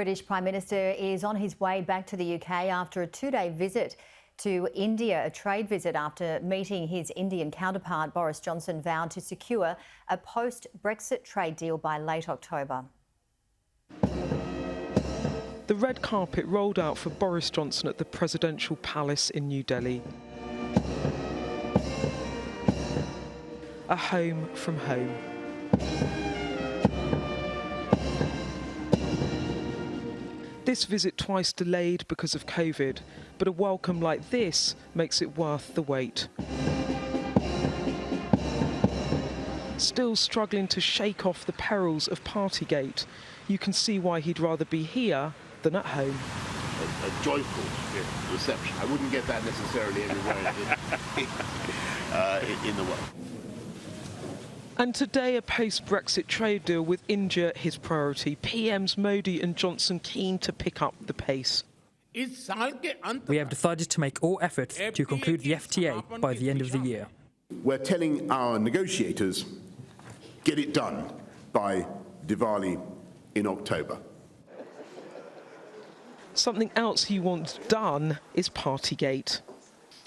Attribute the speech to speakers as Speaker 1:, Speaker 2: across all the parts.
Speaker 1: British Prime Minister is on his way back to the UK after a two-day visit to India, a trade visit after meeting his Indian counterpart. Boris Johnson vowed to secure a post-Brexit trade deal by late October.
Speaker 2: The red carpet rolled out for Boris Johnson at the presidential palace in New Delhi. A home from home. This visit twice delayed because of COVID, but a welcome like this makes it worth the wait. Still struggling to shake off the perils of Partygate, you can see why he'd rather be here than at home.
Speaker 3: A joyful reception. I wouldn't get that necessarily anywhere in the world.
Speaker 2: And today, a post-Brexit trade deal with India his priority. PMs Modi and Johnson keen to pick up the pace.
Speaker 4: We have decided to make all efforts to conclude the FTA by the end of the year.
Speaker 3: We're telling our negotiators, get it done by Diwali in October.
Speaker 2: Something else he wants done is Partygate.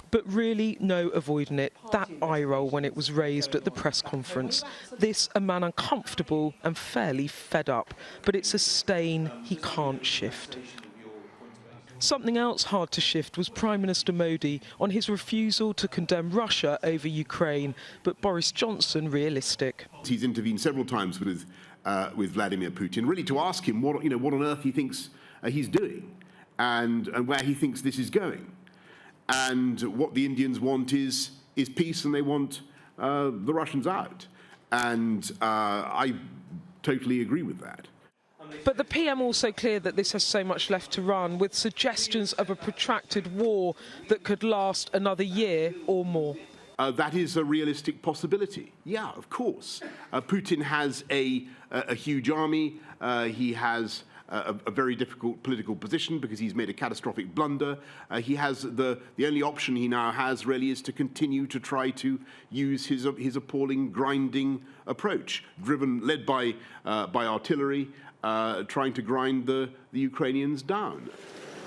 Speaker 2: But really, no avoiding it. That eye roll when it was raised at the press conference. This, a man uncomfortable and fairly fed up. But it's a stain he can't shift. Something else hard to shift was Prime Minister Modi on his refusal to condemn Russia over Ukraine. But Boris Johnson realistic.
Speaker 3: He's intervened several times with Vladimir Putin, really to ask him what on earth he thinks he's doing and where he thinks this is going. And what the Indians want is peace, and they want the Russians out. And I totally agree with that.
Speaker 2: But the PM also cleared that this has so much left to run, with suggestions of a protracted war that could last another year or more.
Speaker 3: That is a realistic possibility. Yeah, of course. Putin has a huge army. He has a very difficult political position because he's made a catastrophic blunder. He has the only option he now has really is to continue to try to use his appalling grinding approach, led by artillery, trying to grind the Ukrainians down.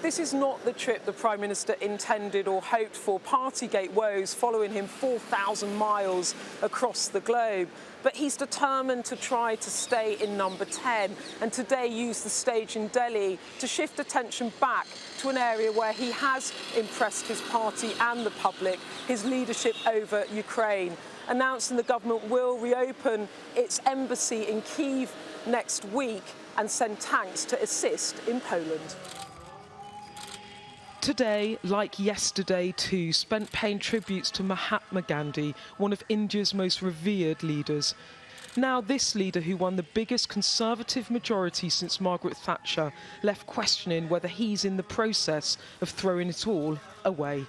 Speaker 2: This is not the trip the Prime Minister intended or hoped for. Partygate woes following him 4,000 miles across the globe. But he's determined to try to stay in number 10 and today use the stage in Delhi to shift attention back to an area where he has impressed his party and the public, his leadership over Ukraine, announcing the government will reopen its embassy in Kyiv next week and send tanks to assist in Poland. Today, like yesterday too, spent paying tributes to Mahatma Gandhi, one of India's most revered leaders. Now this leader, who won the biggest Conservative majority since Margaret Thatcher, left questioning whether he's in the process of throwing it all away.